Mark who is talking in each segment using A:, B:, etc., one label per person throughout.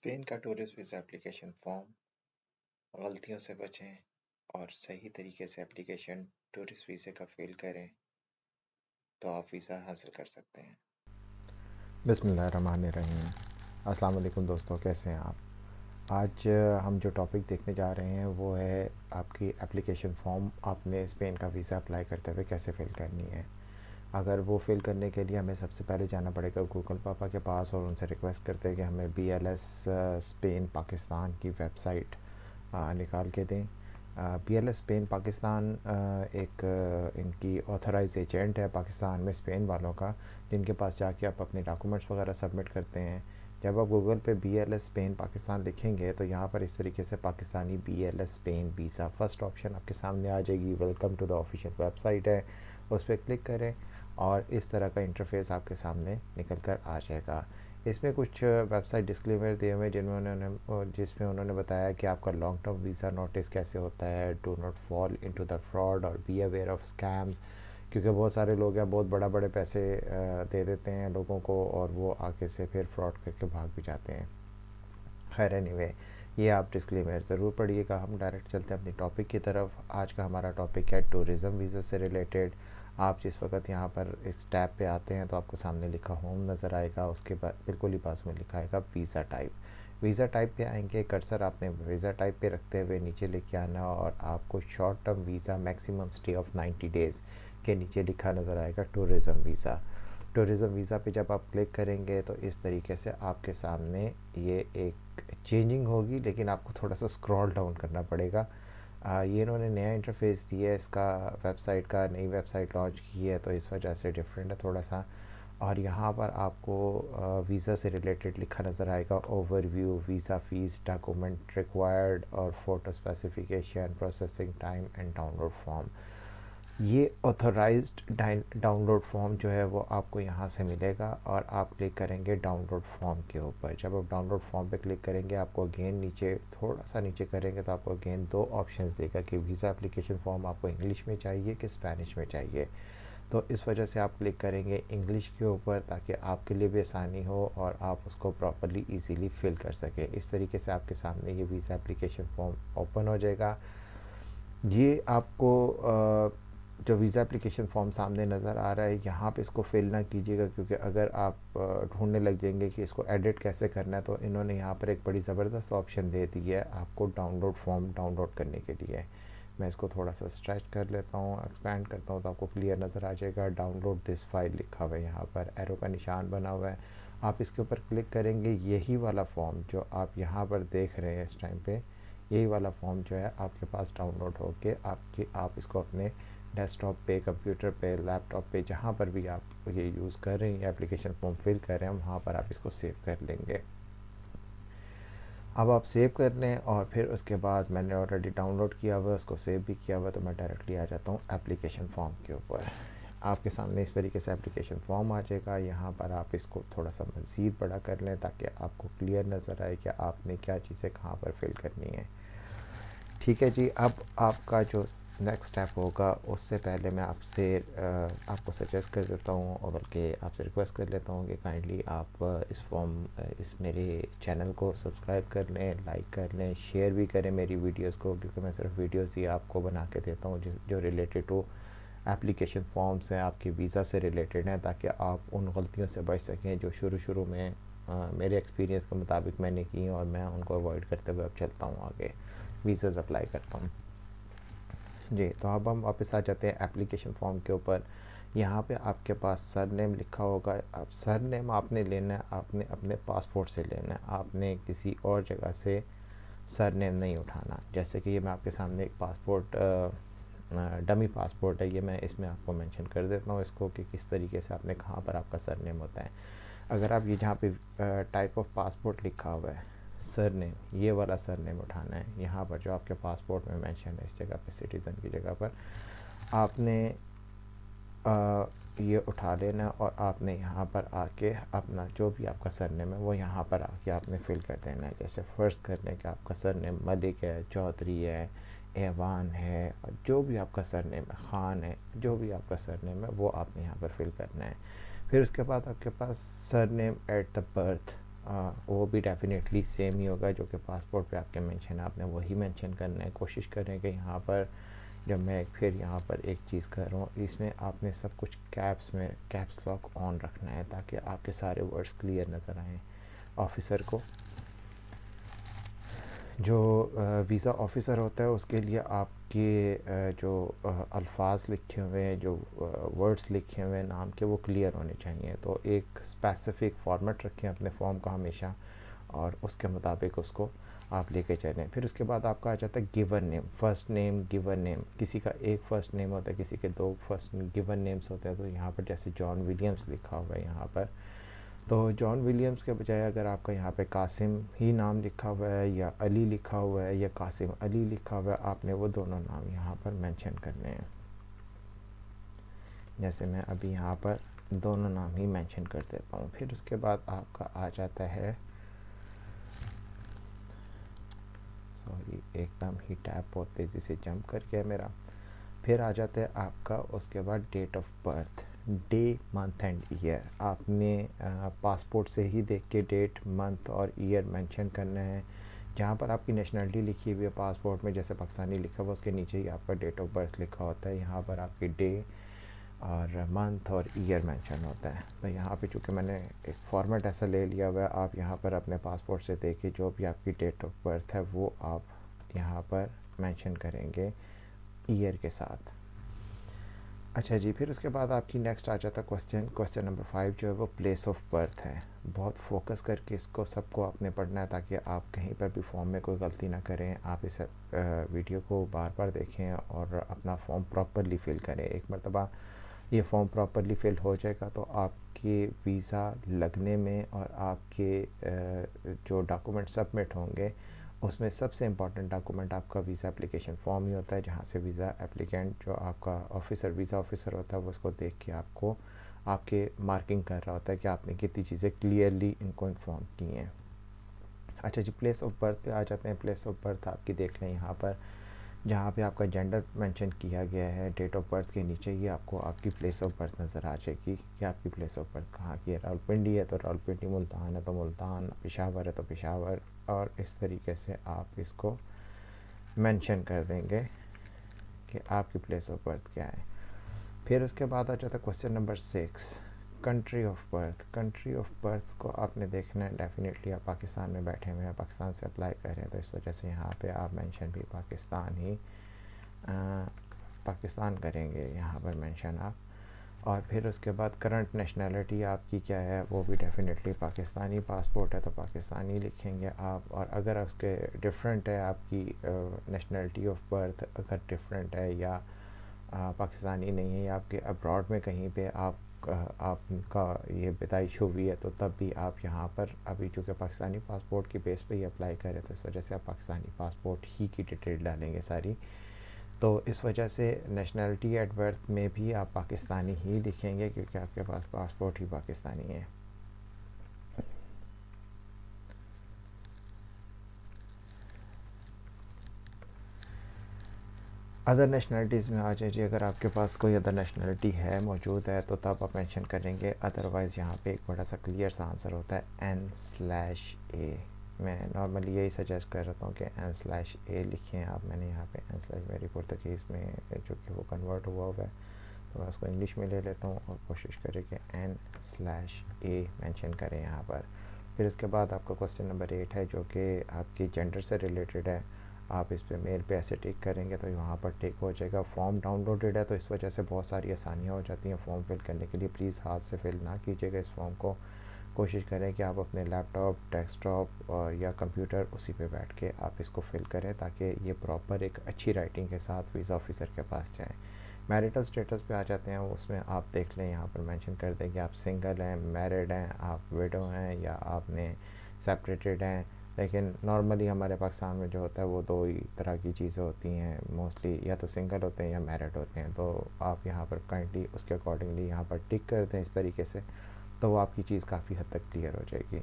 A: Spain का tourist visa application form. गलतियों से बचें और सही तरीके से एप्लीकेशन टूरिस्ट वीज़े का फिल करें तो आप वीज़ा हासिल कर सकते हैं।
B: बिस्मिल्लाहिर्रहमानिर्रहीम। अस्सलाम वालेकुम दोस्तों, कैसे हैं आप? आज हम जो टॉपिक देखने जा रहे हैं वो है आपकी एप्लीकेशन फ़ॉर्म आपने स्पेन का वीज़ा अप्लाई करते हुए कैसे फ़िल करनी है। अगर वो फ़िल करने के लिए हमें सबसे पहले जाना पड़ेगा गूगल पापा के पास और उनसे रिक्वेस्ट करते हैं कि हमें BLS स्पेन पाकिस्तान की वेबसाइट निकाल के दें। BLS स्पेन पाकिस्तान एक इनकी ऑथराइज एजेंट है पाकिस्तान में स्पेन वालों का, जिनके पास जाके आप अपने डॉक्यूमेंट्स वगैरह सबमिट करते हैं। जब आप गूगल पे BLS स्पेन पाकिस्तान लिखेंगे तो यहाँ पर इस तरीके से Pakistani BLS Spain visa first option आपके सामने आ जाएगी। Welcome to the official website है, उस पर क्लिक करें और इस तरह का इंटरफेस आपके सामने निकल कर आ जाएगा। इसमें कुछ वेबसाइट डिस्क्लेमर दिए हुए जिसमें उन्होंने बताया कि आपका लॉन्ग टर्म वीज़ा नोटिस कैसे होता है, do not fall into the fraud और बी अवेयर ऑफ स्कैम्स, क्योंकि बहुत सारे लोग हैं बहुत बड़े पैसे दे देते हैं लोगों को और वो आगे से फिर फ्रॉड करके भाग भी जाते हैं। खैर एनीवे, ये आप डिस्क्लेमर ज़रूर पढ़िएगा। हम डायरेक्ट चलते हैं अपनी टॉपिक की तरफ। आज का हमारा टॉपिक है टूरिज़्म वीज़ा से रिलेटेड। आप जिस वक्त यहाँ पर इस टैब पे आते हैं तो आपको सामने लिखा होम नज़र आएगा, उसके बाद बिल्कुल ही पास में लिखा आएगा वीज़ा टाइप। वीज़ा टाइप पे आएंगे, कर्सर आपने वीज़ा टाइप पे रखते हुए नीचे लेके आना और आपको short term visa maximum stay of 90 days के नीचे लिखा नज़र आएगा टूरिज़्म वीज़ा। टूरिज़्म वीज़ा पे जब आप क्लिक करेंगे तो इस तरीके से आपके सामने ये एक चेंजिंग होगी, लेकिन आपको थोड़ा सा स्क्रॉल डाउन करना पड़ेगा। ये इन्होंने नया इंटरफेस दिया है इसका, वेबसाइट का नई वेबसाइट लॉन्च की है तो इस वजह से डिफरेंट है थोड़ा सा। और यहाँ पर आपको वीज़ा से रिलेटेड लिखा नज़र आएगा overview, visa fees, document required और photo specification, processing time and download form. ये ऑथराइज्ड डाउनलोड फॉर्म जो है वो आपको यहाँ से मिलेगा और आप क्लिक करेंगे डाउनलोड फॉर्म के ऊपर। जब आप डाउनलोड फॉर्म पे क्लिक करेंगे आपको अगेन नीचे थोड़ा सा नीचे करेंगे तो आपको अगेन दो ऑप्शंस देगा कि वीज़ा एप्लीकेशन फॉर्म आपको इंग्लिश में चाहिए कि स्पेनिश में चाहिए। तो इस वजह से आप क्लिक करेंगे इंग्लिश के ऊपर ताकि आपके लिए भी आसानी हो और आप उसको प्रॉपरली इजीली फिल कर सकें। इस तरीके से आपके सामने ये वीज़ा एप्लीकेशन फॉर्म ओपन हो जाएगा। ये आपको जो वीज़ा एप्लीकेशन फ़ॉर्म सामने नज़र आ रहा है यहाँ पे इसको फिल ना कीजिएगा, क्योंकि अगर आप ढूंढने लग जाएंगे कि इसको एडिट कैसे करना है तो इन्होंने यहाँ पर एक बड़ी ज़बरदस्त ऑप्शन दे दी है आपको डाउनलोड फॉर्म डाउनलोड करने के लिए। मैं इसको थोड़ा सा स्ट्रेच कर लेता हूँ, एक्सपैंड करता हूँ तो आपको क्लियर नज़र आ जाएगा। डाउनलोड दिस फाइल लिखा हुआ है, यहाँ पर एरो का निशान बना हुआ है। आप इसके ऊपर क्लिक करेंगे, यही वाला फॉर्म जो आप यहाँ पर देख रहे हैं इस टाइम पे, यही वाला फॉर्म जो है आपके पास डाउनलोड होके आप इसको अपने डेस्कटॉप पे, कंप्यूटर पे, लैपटॉप पे, जहाँ पर भी आप ये यूज़ कर रहे हैं एप्लीकेशन फॉर्म फिल कर रहे हैं वहाँ पर आप इसको सेव कर लेंगे। अब आप सेव कर लें और फिर उसके बाद मैंने ऑलरेडी डाउनलोड किया हुआ है, उसको सेव भी किया हुआ है, तो मैं डायरेक्टली आ जाता हूँ एप्लीकेशन फॉर्म के ऊपर। आपके सामने इस तरीके से एप्लीकेशन फॉर्म आ जाएगा। यहाँ पर आप इसको थोड़ा सा मज़ीद बड़ा कर लें ताकि आपको क्लियर नज़र आए कि आपने क्या चीज़ें कहाँ पर फिल करनी है। ठीक है जी। अब आपका जो नेक्स्ट स्टेप होगा उससे पहले मैं आपको सजेस्ट कर देता हूँ और बल्कि आपसे रिक्वेस्ट कर लेता हूँ कि काइंडली आप इस मेरे चैनल को सब्सक्राइब कर लें, लाइक कर लें, शेयर भी करें मेरी वीडियोस को, क्योंकि मैं सिर्फ वीडियोस ही आपको बना के देता हूँ जो रिलेटेड टू एप्लीकेशन फॉर्म्स हैं, आपके वीज़ा से रिलेटेड हैं, ताकि आप उन गलतियों से बच सकें जो शुरू में मेरे एक्सपीरियंस के मुताबिक मैंने की और मैं उनको अवॉइड करते हुए अब चलता हूँ आगे, वीज़ाज़ अप्लाई करता हूँ। जी, तो अब हम वापस आ जाते हैं एप्लीकेशन फ़ॉर्म के ऊपर। यहाँ पे आपके पास सरनेम लिखा होगा। अब सरनेम आपने लेना है, आपने अपने पासपोर्ट से लेना है, आपने किसी और जगह से सरनेम नहीं उठाना। जैसे कि ये मैं आपके सामने एक पासपोर्ट डमी पासपोर्ट है, ये मैं इसमें आपको मेंशन कर देता हूँ इसको कि किस तरीके से आपने कहाँ पर आपका सरनेम होता है। अगर आप ये जहाँ पे टाइप ऑफ पासपोर्ट लिखा हुआ है सरनेम, ये वाला सरनेम उठाना है। यहाँ पर जो आपके पासपोर्ट में मेंशन है इस जगह पे सिटीज़न की जगह पर आपने ये उठा लेना और आपने यहाँ पर आके अपना जो भी आपका सरनेम है वो यहाँ पर आके आपने फ़िल कर देना है। जैसे फ़र्ज़ कर लें कि आपका सरनेम मलिक है, चौधरी है, एवान है, और जो भी आपका सरनेम है, ख़ान है, जो भी आपका सरनेम है वो आपने यहाँ पर फ़िल करना है। फिर उसके बाद आपके पास सरनेम एट द बर्थ वो भी डेफिनेटली सेम ही होगा जो कि पासपोर्ट पे आपके मेंशन है, आपने वही मेंशन करना है। कोशिश करें कि यहाँ पर जब मैं फिर यहाँ पर एक चीज़ कर रहा हूँ, इसमें आपने सब कुछ कैप्स में कैप्स लॉक ऑन रखना है ताकि आपके सारे वर्ड्स क्लियर नज़र आएँ ऑफिसर को। जो वीज़ा ऑफिसर होता है उसके लिए आपके जो अल्फाज लिखे हुए हैं, जो वर्ड्स लिखे हुए हैं नाम के, वो क्लियर होने चाहिए। तो एक स्पेसिफिक फॉर्मेट रखें अपने फॉर्म का हमेशा, और उसके मुताबिक उसको आप लेके चलें। फिर उसके बाद आपका आ जाता है given name, first name, given name. किसी का एक फ़र्स्ट नेम होता है, किसी के दो फर्स्ट गिवन नेम्स होते हैं। तो यहाँ पर जैसे जॉन विलियम्स लिखा हुआ है यहाँ पर, तो जॉन विलियम्स के बजाय अगर आपका यहाँ पे कासिम ही नाम लिखा हुआ है, या अली लिखा हुआ है, या कासिम अली लिखा हुआ है, आपने वो दोनों नाम यहाँ पर मेंशन करने हैं। जैसे मैं अभी यहाँ पर दोनों नाम ही मेंशन कर देता हूँ। फिर उसके बाद आपका आ जाता है, सॉरी एकदम ही टैब बहुत तेज़ी से जंप कर गया मेरा। फिर आ जाता है आपका उसके बाद date of birth, day, month and year. आपने पासपोर्ट से ही देख के डेट, मंथ और ईयर मेंशन करना है। जहाँ पर आपकी नेशनलिटी लिखी हुई है पासपोर्ट में, जैसे पाकिस्तानी लिखा हुआ, उसके नीचे ही आपका डेट ऑफ बर्थ लिखा होता है। यहाँ पर आपकी डे और मंथ और ईयर मेंशन होता है। तो यहाँ पे चूँकि मैंने एक फॉर्मेट ऐसा ले लिया हुआ है, आप यहाँ पर अपने पासपोर्ट से देखिए जो भी आपकी डेट ऑफ बर्थ है वो आप यहाँ पर मेंशन करेंगे ईयर के साथ। अच्छा जी, फिर उसके बाद आपकी नेक्स्ट आ जाता है क्वेश्चन नंबर 5, जो है वो प्लेस ऑफ बर्थ है। बहुत फोकस करके इसको सबको आपने पढ़ना है ताकि आप कहीं पर भी फॉर्म में कोई गलती ना करें। आप इस वीडियो को बार बार देखें और अपना फॉर्म प्रॉपरली फिल करें। एक मरतबा ये फॉर्म प्रॉपरली फिल हो जाएगा तो आपके वीज़ा लगने में और आपके जो डॉक्यूमेंट सबमिट होंगे उसमें सबसे इम्पॉर्टेंट डॉक्यूमेंट आपका वीज़ा एप्लीकेशन फॉर्म ही होता है, जहाँ से वीज़ा एप्लीकेंट जो आपका ऑफिसर, वीज़ा ऑफिसर होता है, वो उसको देख के आपको आपके मार्किंग कर रहा होता है कि आपने कितनी चीज़ें क्लियरली इनको इन्फॉर्म की हैं। अच्छा जी, प्लेस ऑफ बर्थ पे आ जाते हैं। प्लेस ऑफ बर्थ आपकी देख लें यहाँ पर, जहाँ पे आपका जेंडर मेंशन किया गया है डेट ऑफ बर्थ के नीचे ही आपको आपकी प्लेस ऑफ बर्थ नज़र आ जाएगी कि आपकी प्लेस ऑफ बर्थ कहाँ की है। रावलपिंडी है तो रावलपिंडी, मुल्तान है तो मुल्तान, पेशावर है तो पेशावर, और इस तरीके से आप इसको मेंशन कर देंगे कि आपकी प्लेस ऑफ बर्थ क्या है। फिर उसके बाद आ जाता है question number 6, country of birth. Country of birth को आपने देखना है, डेफिनेटली आप पाकिस्तान में बैठे हुए हैं, पाकिस्तान से अप्लाई कर रहे हैं, तो इस वजह से यहाँ पे आप मेंशन भी पाकिस्तान ही पाकिस्तान करेंगे यहाँ पर मेंशन आप। और फिर उसके बाद करंट नेशनैलिटी आपकी क्या है, वो भी डेफिनेटली पाकिस्तानी पासपोर्ट है तो पाकिस्तानी लिखेंगे आप। और अगर उसके डिफरेंट है आपकी नेशनैलिटी ऑफ बर्थ, अगर डिफरेंट है या पाकिस्तानी नहीं है, या आपके अब्रॉड में कहीं पे आपका ये पैदाइश हुई है, तो तब भी आप यहाँ पर, अभी चूँकि पाकिस्तानी पासपोर्ट की बेस पे ही अप्लाई करें तो इस वजह से आप पाकिस्तानी पासपोर्ट ही की डिटेल डालेंगे सारी। तो इस वजह से नेशनैलिटी एट बर्थ में भी आप पाकिस्तानी ही लिखेंगे क्योंकि आपके पास पासपोर्ट ही पाकिस्तानी है। अदर नेशनलिटीज़ में आ जाए जी, अगर आपके पास कोई अदर नेशनलिटी है, मौजूद है, तो तब आप मेंशन करेंगे। अदरवाइज़ यहाँ पे एक बड़ा सा क्लियर सा आंसर होता है N/A। मैं नॉर्मली यही सजेस्ट कर रहा हूँ कि N/A लिखें आप। मैंने यहाँ पे N/ मेरी पुर्तगीज़ में जो कि वो कन्वर्ट हुआ है, तो मैं उसको इंग्लिश में ले लेता हूँ और कोशिश करें कि N/A मेंशन करें यहाँ पर। फिर उसके बाद आपका क्वेश्चन नंबर 8 है जो कि आपकी जेंडर से रिलेटेड है। आप इस पे मेल पे ऐसे टिक करेंगे तो वहाँ पर टिक हो जाएगा। फॉर्म डाउनलोडेड है तो इस वजह से बहुत सारी आसानियाँ हो जाती हैं फॉर्म फिल करने के लिए। प्लीज़ हाथ से फिल ना कीजिएगा इस फॉर्म को। कोशिश करें कि आप अपने लैपटॉप, डेस्कटॉप और या कंप्यूटर उसी पे बैठ के आप इसको फिल करें ताकि ये प्रॉपर एक अच्छी राइटिंग के साथ वीज़ा ऑफिसर के पास जाएँ। मैरिटल स्टेटस पे आ जाते हैं, उसमें आप देख लें, यहाँ पर मेंशन कर दें कि आप सिंगल हैं, मैरिड हैं, आप विडो हैं, या आपने सेपरेटेड हैं। लेकिन नॉर्मली हमारे पाकिस्तान में जो होता है वो दो ही तरह की चीज़ें होती हैं मोस्टली, या तो सिंगल होते हैं या मैरिड होते हैं। तो आप यहाँ पर काइंडली उसके अकॉर्डिंगली यहाँ पर टिक कर दें इस तरीके से, तो वो आपकी चीज़ काफ़ी हद तक क्लियर हो जाएगी।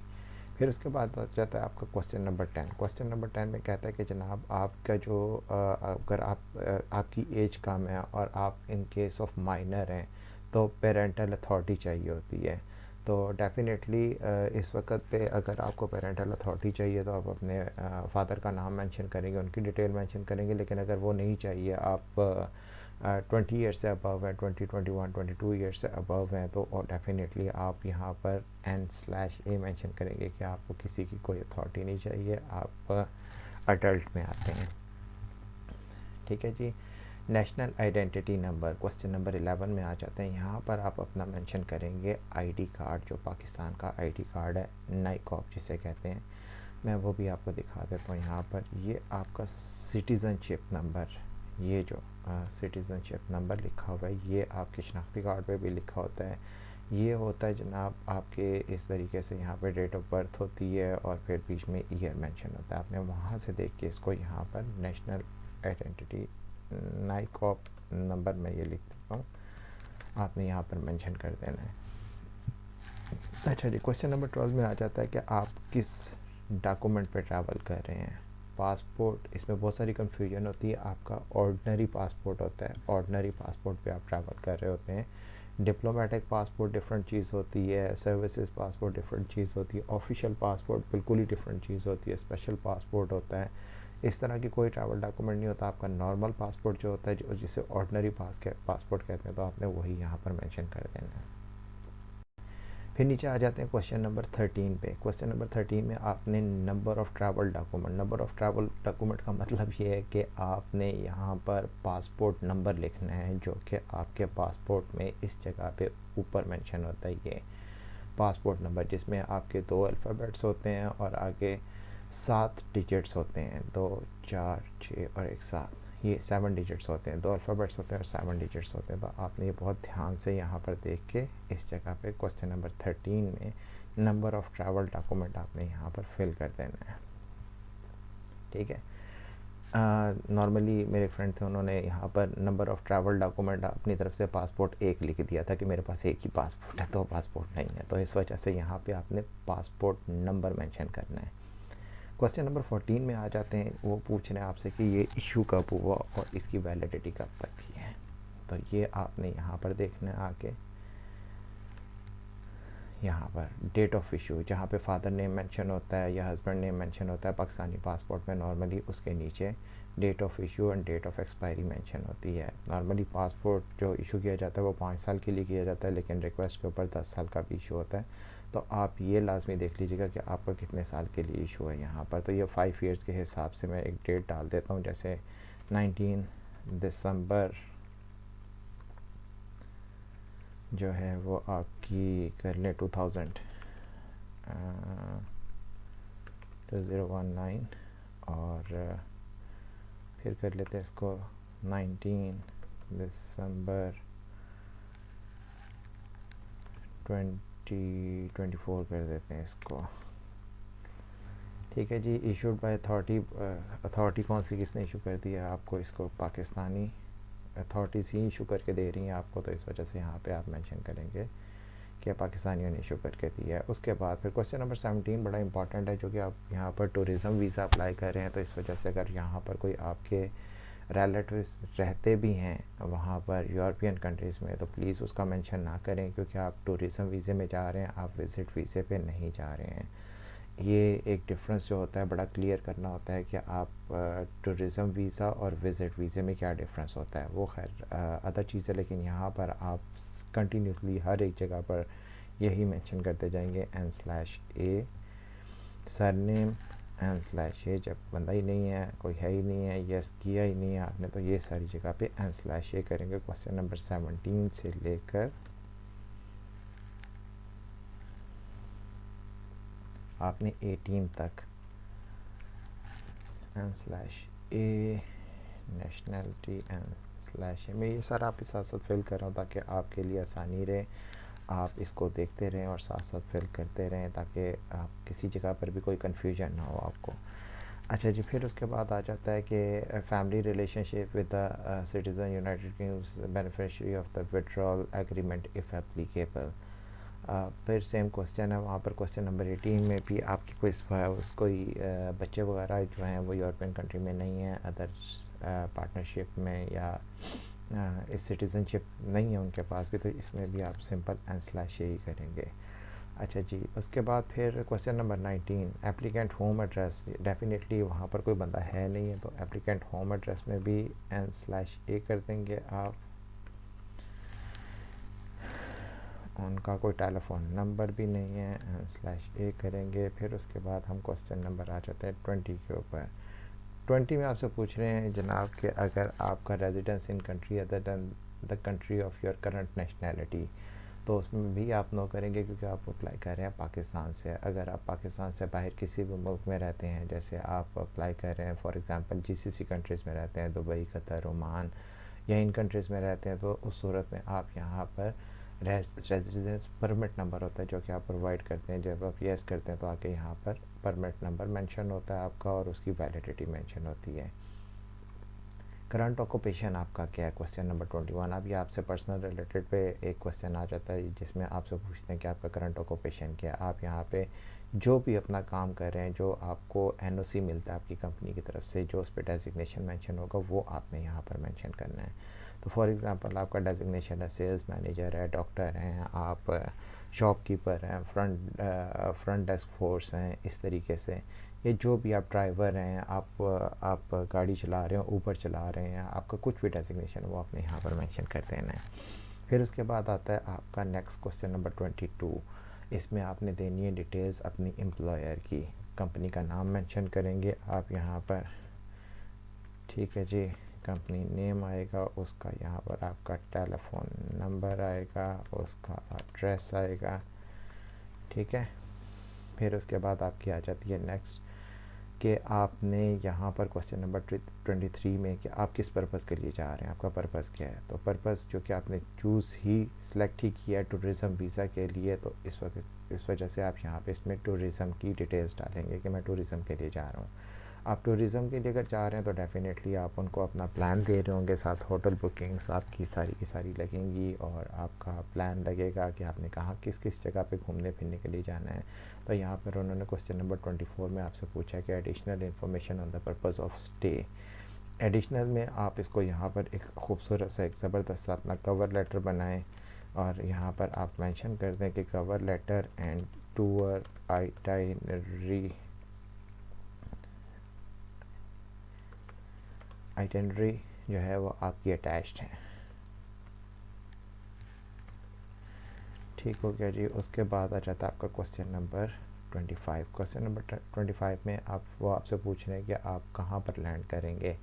B: फिर उसके बाद आ जाता है आपका क्वेश्चन नंबर 10। क्वेश्चन नंबर 10 में कहता है कि जनाब आपका जो अगर आपकी एज कम है और आप इन केस ऑफ माइनर हैं तो पेरेंटल अथॉरिटी चाहिए होती है। तो डेफ़िनेटली इस वक्त पे अगर आपको पेरेंटल अथॉरिटी चाहिए तो आप अपने फादर का नाम मेंशन करेंगे, उनकी डिटेल मेंशन करेंगे। लेकिन अगर वो नहीं चाहिए, आप 20 ईयर्स से अबव हैं, 22 ईयर्स से अबव हैं, तो डेफ़िनेटली आप यहाँ पर N/A मेंशन करेंगे कि आपको किसी की कोई अथॉरिटी नहीं चाहिए, आप अडल्ट में आते हैं। ठीक है जी। National identity number, question number 11 में आ जाते हैं। यहाँ पर आप अपना मेंशन करेंगे आईडी कार्ड, जो पाकिस्तान का आईडी कार्ड है, नाइकॉप जिसे कहते हैं। मैं वो भी आपको दिखा देता हूँ। यहाँ पर ये आपका सिटीज़नशिप नंबर, ये जो सिटीज़नशिप नंबर लिखा हुआ है, ये आपके शनाख्ती कार्ड पे भी लिखा होता है। ये होता है जनाब आपके इस तरीके से, यहाँ पे डेट ऑफ बर्थ होती है और फिर बीच में ईयर मेंशन होता है। आपने वहाँ से देख के इसको यहाँ पर नेशनल आइडेंटिटी नाइकॉप नंबर में ये लिख देता हूँ, आपने यहाँ पर मेंशन कर देना है। अच्छा जी, क्वेश्चन नंबर 12 में आ जाता है कि आप किस डॉक्यूमेंट पे ट्रैवल कर रहे हैं। पासपोर्ट, इसमें बहुत सारी कन्फ्यूजन होती है। आपका ऑर्डिनरी पासपोर्ट होता है, ऑर्डिनरी पासपोर्ट पे आप ट्रैवल कर रहे होते हैं। डिप्लोमेटिक पासपोर्ट डिफरेंट चीज़ होती है, सर्विसेज पासपोर्ट डिफरेंट चीज़ होती है, ऑफिशियल पासपोर्ट बिल्कुल ही डिफरेंट चीज़ होती है, स्पेशल पासपोर्ट होता है। इस तरह की कोई ट्रैवल डॉक्यूमेंट नहीं होता। आपका नॉर्मल पासपोर्ट जो होता है, जो जिसे ऑर्डिनरी पासपोर्ट कहते हैं, तो आपने वही यहाँ पर मेंशन कर देना है। फिर नीचे आ जाते हैं क्वेश्चन नंबर 13 पे। क्वेश्चन नंबर 13 में आपने number of travel document, number of travel document का मतलब ये है कि आपने यहाँ पर पासपोर्ट नंबर लिखना है, जो कि आपके पासपोर्ट में इस जगह पे ऊपर मेंशन होता है। ये पासपोर्ट नंबर, जिसमें आपके 2 अल्फ़ाबेट्स होते हैं और आगे 7 डिजिट्स होते हैं, 2, 4, 6 और एक 7। ये 7 डिजिट्स होते हैं, 2 अल्फ़ाबेट्स होते हैं और 7 डिजिट्स होते हैं। तो आपने ये बहुत ध्यान से यहाँ पर देख के इस जगह पे क्वेश्चन नंबर 13 में नंबर ऑफ़ ट्रैवल डॉक्यूमेंट आपने यहाँ पर फिल कर देना है। ठीक है। नॉर्मली मेरे फ्रेंड थे, उन्होंने यहाँ पर नंबर ऑफ़ ट्रैवल डॉक्यूमेंट अपनी तरफ से पासपोर्ट एक लिख दिया था कि मेरे पास एक ही पासपोर्ट है, तो पासपोर्ट नहीं है। तो इस वजह से यहाँ पे आपने पासपोर्ट नंबर मेंशन करना है। क्वेश्चन नंबर 14 में आ जाते हैं। वो पूछ रहे हैं आपसे कि ये इशू कब हुआ और इसकी वैलिडिटी कब तक की है। तो ये आपने यहाँ पर देखना है आके, यहाँ पर डेट ऑफ इशू, जहाँ पे फादर नेम मेंशन होता है या हस्बैंड नेम मेंशन होता है पाकिस्तानी पासपोर्ट में नॉर्मली, उसके नीचे date of issue and date of expiry mention होती है। नॉर्मली पासपोर्ट जो इशू किया जाता है वो 5 साल के लिए किया जाता है, लेकिन रिक्वेस्ट के ऊपर 10 साल का भी इशू होता है। तो आप ये लाजमी देख लीजिएगा कि आपका कितने साल के लिए इशू है यहाँ पर। तो ये 5 ईयर्स के हिसाब से मैं एक डेट डाल देता हूँ, जैसे 19 दिसंबर जो है वो आपकी कर लें 2019, और फिर कर लेते हैं इसको 19 दिसंबर 2024 कर देते हैं इसको। ठीक है जी। इशूड बाय अथॉरिटी, अथॉरिटी कौन सी किसने इशू कर दिया आपको, इसको पाकिस्तानी अथॉरिटीज़ ही इशू करके दे रही हैं आपको, तो इस वजह से यहाँ पे आप मेंशन करेंगे कि पाकिस्तानियों ने इशू करके दिया है। उसके बाद फिर क्वेश्चन नंबर 17 बड़ा इंपॉर्टेंट है, जो कि आप यहाँ पर टूरिज़म वीज़ा अप्लाई कर रहे हैं। तो इस वजह से अगर यहाँ पर कोई आपके रिलेटिव्स रहते भी हैं वहाँ पर यूरोपियन कंट्रीज़ में, तो प्लीज़ उसका मेंशन ना करें, क्योंकि आप टूरिज़म वीज़े में जा रहे हैं, आप विज़िट वीज़े पे नहीं जा रहे हैं। ये एक डिफरेंस जो होता है बड़ा क्लियर करना होता है कि आप टूरिज़म वीज़ा और विज़िट वीज़े में क्या डिफरेंस होता है। वो खैर अदर चीज़ है, लेकिन यहाँ पर आप कंटिन्यूसली हर एक जगह पर यही मेंशन करते जाएंगे N/A सरनेम N/A। जब बंदा ही नहीं है, कोई है ही नहीं है, यस किया ही नहीं है आपने, तो ये सारी जगह पे N/A करेंगे। क्वेश्चन नंबर 17 से लेकर आपने 18 तक N/A नेशनलिटी N/A मैं ये सारा आपके साथ साथ फिल कर रहा हूँ ताकि आपके लिए आसानी रहे, आप इसको देखते रहें और साथ साथ फिल करते रहें, ताकि आप किसी जगह पर भी कोई कन्फ्यूजन ना हो आपको। अच्छा जी, फिर उसके बाद आ जाता है कि family relationship with the citizen United kingdom beneficiary of the withdrawal agreement if applicable. फिर सेम क्वेश्चन है वहाँ पर। क्वेश्चन नंबर 18 में भी आपकी कोई बच्चे वगैरह जो हैं वो यूरोपियन कंट्री में नहीं हैं, अदर पार्टनरशिप में या इस सिटीज़नशिप नहीं है उनके पास भी, तो इसमें भी आप सिंपल N/A ही करेंगे। अच्छा जी, उसके बाद फिर question number 19, applicant home address. Definitely वहाँ पर कोई बंदा है नहीं है, तो एप्लीकेंट होम एड्रेस में भी n/a कर देंगे आप। उनका कोई टेलीफोन नंबर भी नहीं है, n/a करेंगे। फिर उसके बाद हम क्वेश्चन नंबर आ जाते हैं 20 के ऊपर। 20 में आपसे पूछ रहे हैं जनाब कि अगर आपका residence in country other than the country of your current nationality, तो उसमें भी आप नो करेंगे क्योंकि आप अप्लाई कर रहे हैं पाकिस्तान से। अगर आप पाकिस्तान से बाहर किसी भी मुल्क में रहते हैं, जैसे आप अप्लाई कर रहे हैं फॉर एग्ज़ाम्पल जीसीसी कंट्रीज़ में रहते हैं, दुबई, कतर, ओमान, या इन कंट्रीज़ में रहते हैं, तो उस सूरत में आप यहाँ पर रेजिडेंस परमिट नंबर होता है जो कि आप प्रोवाइड करते हैं। जब आप येस करते हैं तो आके यहाँ पर परमिट नंबर मेंशन होता है आपका और उसकी वैलिडिटी मेंशन होती है। करंट ऑक्यूपेशन आपका क्या है, क्वेश्चन नंबर 21। अब ये आपसे पर्सनल रिलेटेड पे एक क्वेश्चन आ जाता है जिसमें आपसे पूछते हैं कि आपका करंट ऑक्यूपेशन क्या है। आप यहाँ पे जो भी अपना काम कर रहे हैं, जो आपको एनओसी मिलता है आपकी कंपनी की तरफ से, जो उस पर डेजिग्नेशन मेंशन होगा वो आपने यहाँ पर मेंशन करना है। तो फॉर एग्ज़ाम्पल आपका डेजिग्नेशन है सेल्स मैनेजर है, डॉक्टर हैं, आप शॉपकीपर हैं, फ्रंट डेस्क फोर्स हैं, इस तरीके से। ये जो भी आप ड्राइवर हैं, आप गाड़ी चला रहे हो, ऊबर चला रहे हैं, आपका कुछ भी डेजिग्नेशन वो आपने यहाँ पर मेंशन कर देना है। फिर उसके बाद आता है आपका नेक्स्ट क्वेश्चन नंबर 22। इसमें आपने देनी है डिटेल्स अपनी एम्प्लॉयर की। कंपनी का नाम मेंशन करेंगे आप यहाँ पर, ठीक है जी। कंपनी नेम आएगा, उसका यहाँ पर आपका टेलीफोन नंबर आएगा, उसका एड्रेस आएगा, ठीक है। फिर उसके बाद आपकी आ जाती है नेक्स्ट कि आपने यहाँ पर क्वेश्चन नंबर 23 में कि आप किस पर्पज़ के लिए जा रहे हैं, आपका पर्पज़ क्या है। तो पर्पज़ जो कि आपने चूज़ ही सिलेक्ट ही किया है टूरिज़म वीज़ा के लिए, तो इस वजह से आप यहाँ पे इसमें टूरिज़म की डिटेल्स डालेंगे कि मैं टूरिज़म के लिए जा रहा हूँ। आप टूरिज़म के लिए अगर जा रहे हैं तो डेफ़िनेटली आप उनको अपना प्लान दे रहे होंगे, साथ होटल बुकिंग्स आपकी सारी की सारी लगेंगी और आपका प्लान लगेगा कि आपने कहाँ किस किस जगह पे घूमने फिरने के लिए जाना है। तो यहाँ पर उन्होंने क्वेश्चन नंबर 24 में आपसे पूछा है कि additional information on the purpose of stay. Additional में आप इसको यहाँ पर एक खूबसूरत सा एक ज़बरदस्त सा अपना कवर लेटर बनाएं और यहाँ पर आप मेंशन कर दें कि cover letter and tour itinerary जो है वो आपकी अटैच्ड है। ठीक हो गया जी। उसके बाद आ जाता है आपका क्वेश्चन नंबर 25। क्वेश्चन नंबर 25 में वो आपसे पूछ रहे हैं कि आप कहाँ पर लैंड करेंगे,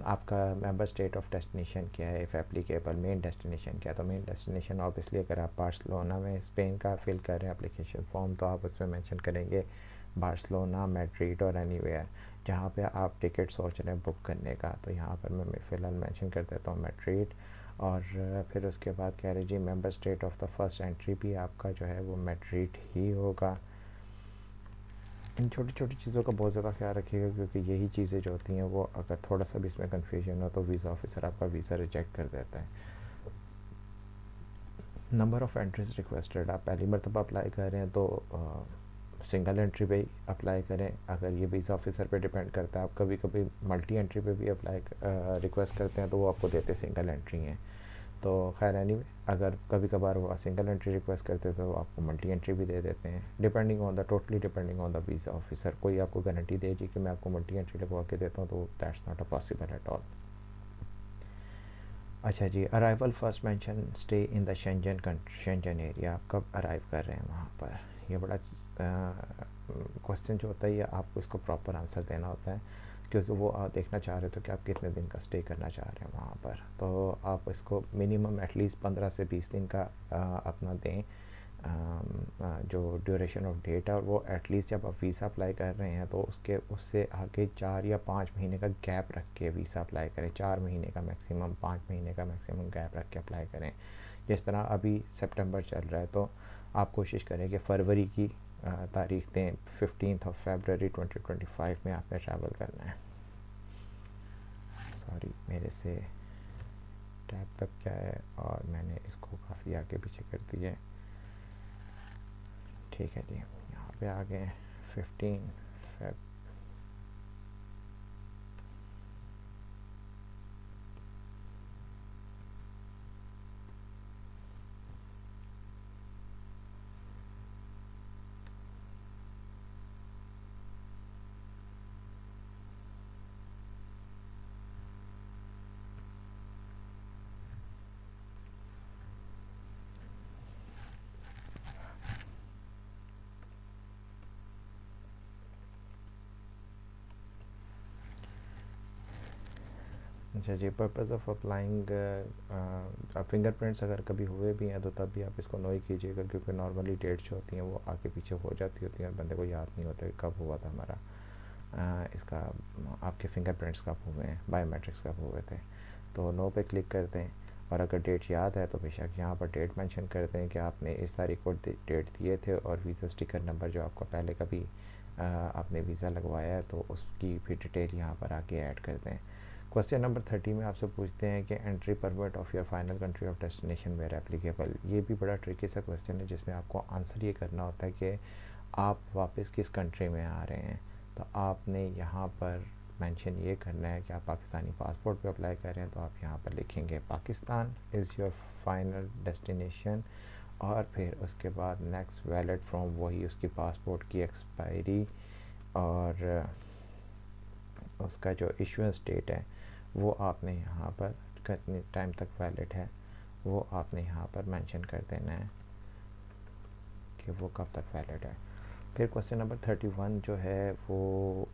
B: आपका मेंबर स्टेट ऑफ डेस्टिनेशन क्या है, इफ़ एप्लीकेबल मेन डेस्टिनेशन क्या है। तो मेन डेस्टिनेशन ऑब्वियसली अगर आप बार्सिलोना में स्पेन का फिल कर रहे हैं एप्लीकेशन फॉर्म, तो आप उसमें मेंशन करेंगे बार्सिलोना, मैड्रिड और एनीवेयर जहाँ पे आप टिकट सोच रहे हैं बुक करने का। तो यहाँ पर मैं फ़िलहाल मेंशन कर देता हूँ मैड्रिड। और फिर उसके बाद कह रहे जी member state of the first entry भी आपका जो है वो मैड्रिड ही होगा। इन छोटी छोटी चीज़ों का बहुत ज़्यादा ख्याल रखिएगा क्योंकि यही चीज़ें जो होती हैं वो अगर थोड़ा सा भी इसमें कन्फ्यूजन हो तो वीज़ा ऑफिसर आपका वीज़ा रिजेक्ट कर देता है। नंबर ऑफ़ एंट्रीज रिक्वेस्टेड, आप पहली मरतबा अप्लाई कर रहे हैं तो सिंगल एंट्री पे ही अप्लाई करें। अगर ये वीज़ा ऑफिसर पे डिपेंड करता है, आप कभी कभी मल्टी एंट्री पे भी अप्लाई रिक्वेस्ट करते हैं तो वो आपको देते सिंगल एंट्री हैं। तो खैर एनीवे अगर कभी कभार वो सिंगल एंट्री रिक्वेस्ट करते हैं तो आपको मल्टी एंट्री भी दे देते हैं, depending on the totally depending on the visa officer. कोई आपको गारंटी दे जी कि मैं आपको मल्टी एंट्री लगवा के देता हूँ, तो that's not a possible at all. अच्छा जी, arrival first mention stay in the Schengen area, आप कब अराइव कर रहे हैं वहाँ पर। ये बड़ा क्वेश्चन जो होता है ये आपको इसको प्रॉपर आंसर देना होता है क्योंकि वो आप देखना चाह रहे हो कि आप कितने दिन का स्टे करना चाह रहे हैं वहाँ पर। तो आप इसको मिनिमम एटलीस्ट 15 से 20 दिन का अपना दें जो ड्यूरेशन ऑफ डेट है। और वो एटलीस्ट जब आप वीज़ा अप्लाई कर रहे हैं तो उससे आगे 4 या 5 महीने का गैप रख के वीज़ा अप्लाई करें। 4 महीने का मैक्सिमम, 5 महीने का मैक्सिमम गैप रख के अप्लाई करें। जिस तरह अभी सितंबर चल रहा है तो आप कोशिश करें कि फरवरी की तारीख दें, 15 फरवरी 2025 में आपने ट्रैवल करना है। सॉरी मेरे से टैब तक क्या है और मैंने इसको काफ़ी आगे पीछे कर दिया है। ठीक है जी, यहाँ पे आ गए 15 फेब। अच्छा जी, पर्पज़ ऑफ अप्लाइंग फिंगरप्रिंट्स अगर कभी हुए भी हैं तो तब भी आप इसको नो ही कीजिएगा, क्योंकि नॉर्मली डेट्स जो होती हैं वो आगे पीछे हो जाती होती हैं और बंदे को याद नहीं होता कि कब हुआ था हमारा इसका आपके फिंगरप्रिंट्स कब हुए हैं, बायोमेट्रिक्स कब हुए थे। तो नो पे क्लिक कर दें, और अगर डेट याद है तो बेशक यहाँ पर डेट मेंशन कर दें कि आपने इस तारीख को डेट दिए थे, और वीज़ा स्टिकर नंबर जो आपका पहले कभी आपने वीज़ा लगवाया है तो उसकी भी डिटेल यहाँ पर आके ऐड कर दें। क्वेश्चन नंबर 30 में आपसे पूछते हैं कि entry permit of your final country of destination where applicable. ये भी बड़ा ट्रिकी सा क्वेश्चन है, जिसमें आपको आंसर ये करना होता है कि आप वापस किस कंट्री में आ रहे हैं। तो आपने यहाँ पर मेंशन ये करना है कि आप पाकिस्तानी पासपोर्ट पे अप्लाई कर रहे हैं, तो आप यहाँ पर लिखेंगे Pakistan is your final destination, और फिर उसके बाद नेक्स्ट वैलिड फ्रॉम, वही उसकी पासपोर्ट की एक्सपायरी और उसका जो इशुएंस डेट है वो आपने यहाँ पर कितने टाइम तक वैलिड है वो आपने यहाँ पर मेंशन कर देना है कि वो कब तक वैलिड है। फिर क्वेश्चन नंबर 31 जो है वो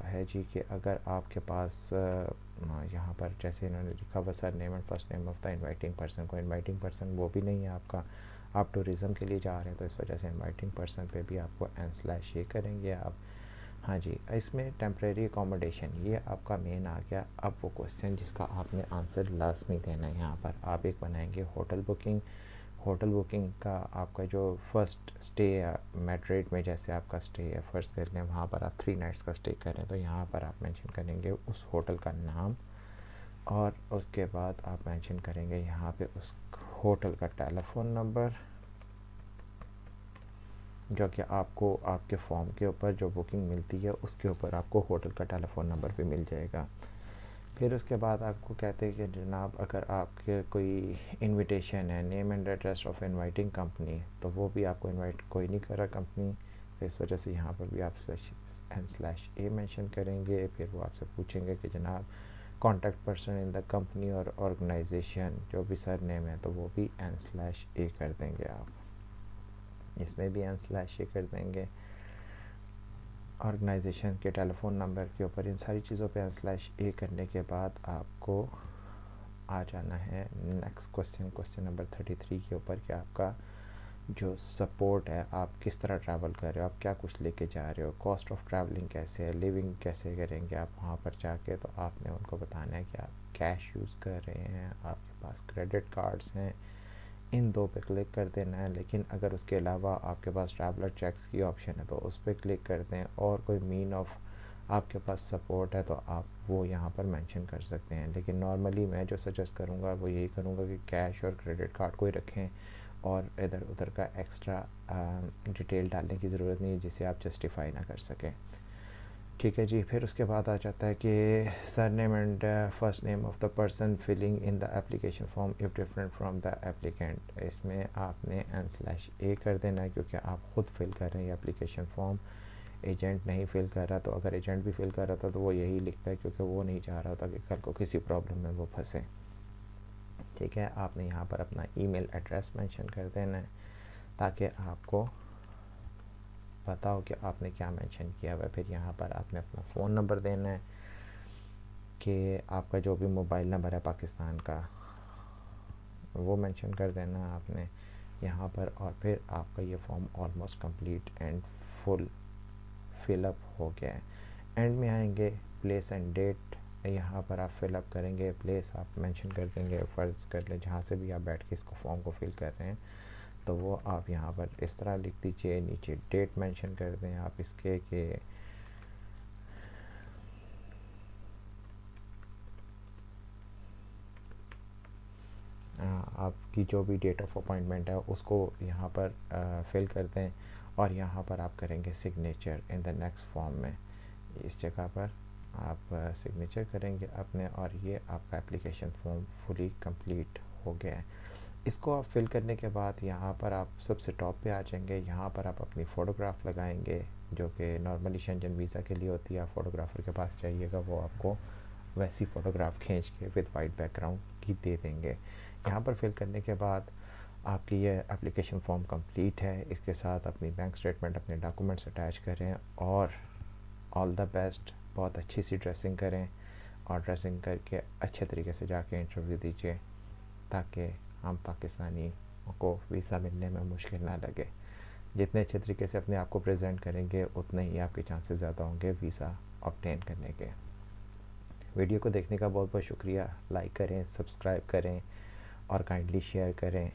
B: है जी कि अगर आपके पास यहाँ पर जैसे इन्होंने लिखा हुआ sir name and first name of the inviting person, को इनवाइटिंग पर्सन वो भी नहीं है आपका, आप टूरिज़म के लिए जा रहे हैं, तो इस वजह से इनवाइटिंग पर्सन पे भी आपको n/ ये करेंगे आप। हाँ जी, इसमें टेम्प्रेरी अकोमोडेशन ये आपका मेन आ गया। अब वो क्वेश्चन जिसका आपने आंसर लाजमी देना है, यहाँ पर आप एक बनाएंगे होटल बुकिंग। होटल बुकिंग का आपका जो फर्स्ट स्टे है मैड्रिड में, जैसे आपका स्टे है फर्स्ट कर लें, वहाँ पर आप 3 नाइट्स का स्टे करें, तो यहाँ पर आप मेंशन करेंगे उस होटल का नाम, और उसके बाद आप मेंशन करेंगे यहाँ पे उस होटल का टेलीफोन नंबर, जो कि आपको आपके फॉर्म के ऊपर जो बुकिंग मिलती है उसके ऊपर आपको होटल का टेलीफोन नंबर भी मिल जाएगा। फिर उसके बाद आपको कहते हैं कि जनाब अगर आपके कोई इनविटेशन है, name and address of inviting company, तो वो भी आपको इनवाइट कोई नहीं कर रहा कंपनी, तो इस वजह से यहाँ पर भी आप n/a मेंशन करेंगे। फिर वो आपसे पूछेंगे कि जनाब contact person in the company और ऑर्गेनाइजेशन जो भी सर नेम है, तो वो भी n/a कर देंगे आप, इसमें भी n/a कर देंगे। ऑर्गेनाइजेशन के टेलीफोन नंबर के ऊपर इन सारी चीज़ों पे n/a करने के बाद आपको आ जाना है नेक्स्ट क्वेश्चन नंबर 33 के ऊपर कि आपका जो सपोर्ट है, आप किस तरह ट्रैवल कर रहे हो, आप क्या कुछ लेके जा रहे हो, कॉस्ट ऑफ ट्रैवलिंग कैसे है, लिविंग कैसे करेंगे आप वहाँ पर जाके। तो आपने उनको बताना है कि आप कैश यूज़ कर रहे हैं, आपके पास क्रेडिट कार्ड्स हैं, इन 2 पे क्लिक कर देना है। लेकिन अगर उसके अलावा आपके पास ट्रैवलर चेक्स की ऑप्शन है तो उस पर क्लिक कर दें, और कोई मीन ऑफ आपके पास सपोर्ट है तो आप वो यहाँ पर मेंशन कर सकते हैं। लेकिन नॉर्मली मैं जो सजेस्ट करूँगा वो यही करूँगा कि कैश और क्रेडिट कार्ड को ही रखें, और इधर उधर का एक्स्ट्रा डिटेल डालने की ज़रूरत नहीं है जिसे आप जस्टिफाई ना कर सकें। ठीक है जी। फिर उसके बाद आ जाता है कि surname and first name of the person filling in the application form if different from the applicant. इसमें आपने n/a कर देना है, क्योंकि आप ख़ुद फिल कर रहे हैं एप्लीकेशन फॉर्म, एजेंट नहीं फिल कर रहा। तो अगर एजेंट भी फिल कर रहा था तो वो यही लिखता है, क्योंकि वो नहीं चाह रहा था कि कल को किसी प्रॉब्लम में वो फंसे। ठीक है, आपने यहाँ पर अपना ईमेल एड्रेस मेंशन कर देना है, ताकि आपको पता हो कि आपने क्या मेंशन किया हुआ है। फिर यहाँ पर आपने अपना फ़ोन नंबर देना है कि आपका जो भी मोबाइल नंबर है पाकिस्तान का वो मेंशन कर देना है आपने यहाँ पर। और फिर आपका ये form almost complete and full fill up हो गया है। एंड में आएंगे प्लेस एंड डेट, यहाँ पर आप फिलअप करेंगे, प्लेस आप मेंशन कर देंगे, फ़र्ज़ कर लें जहाँ से भी आप बैठ के इसको फॉर्म को फिल कर रहे हैं, तो वो आप यहाँ पर इस तरह लिख दीजिए। नीचे डेट मेंशन कर दें आप इसके कि आपकी जो भी डेट ऑफ अपॉइंटमेंट है उसको यहाँ पर फिल कर दें, और यहाँ पर आप करेंगे signature in the next form में। इस जगह पर आप सिग्नेचर करेंगे अपने, और ये आपका एप्लीकेशन फॉर्म फुली कंप्लीट हो गया है। इसको आप फिल करने के बाद यहाँ पर आप सबसे टॉप पे आ जाएंगे। यहाँ पर आप अपनी फ़ोटोग्राफ लगाएंगे, जो कि नॉर्मली शेंजन वीज़ा के लिए होती है। आप फ़ोटोग्राफ़र के पास जाइएगा, वो आपको वैसी फ़ोटोग्राफ खींच के विद वाइट बैकग्राउंड की दे देंगे। यहाँ पर फिल करने के बाद आपकी ये एप्लीकेशन फॉर्म कंप्लीट है। इसके साथ अपनी बैंक स्टेटमेंट, अपने डॉक्यूमेंट्स अटैच करें, और ऑल द बेस्ट। बहुत अच्छी सी ड्रेसिंग करें, और ड्रेसिंग करके अच्छे तरीके से जाके इंटरव्यू दीजिए, ताकि हम पाकिस्तानी को वीज़ा मिलने में मुश्किल ना लगे। जितने अच्छे तरीके से अपने आप को प्रेजेंट करेंगे उतने ही आपके चांसेस ज़्यादा होंगे वीज़ा ऑब्टेन करने के। वीडियो को देखने का बहुत बहुत शुक्रिया। लाइक करें, सब्सक्राइब करें और काइंडली शेयर करें।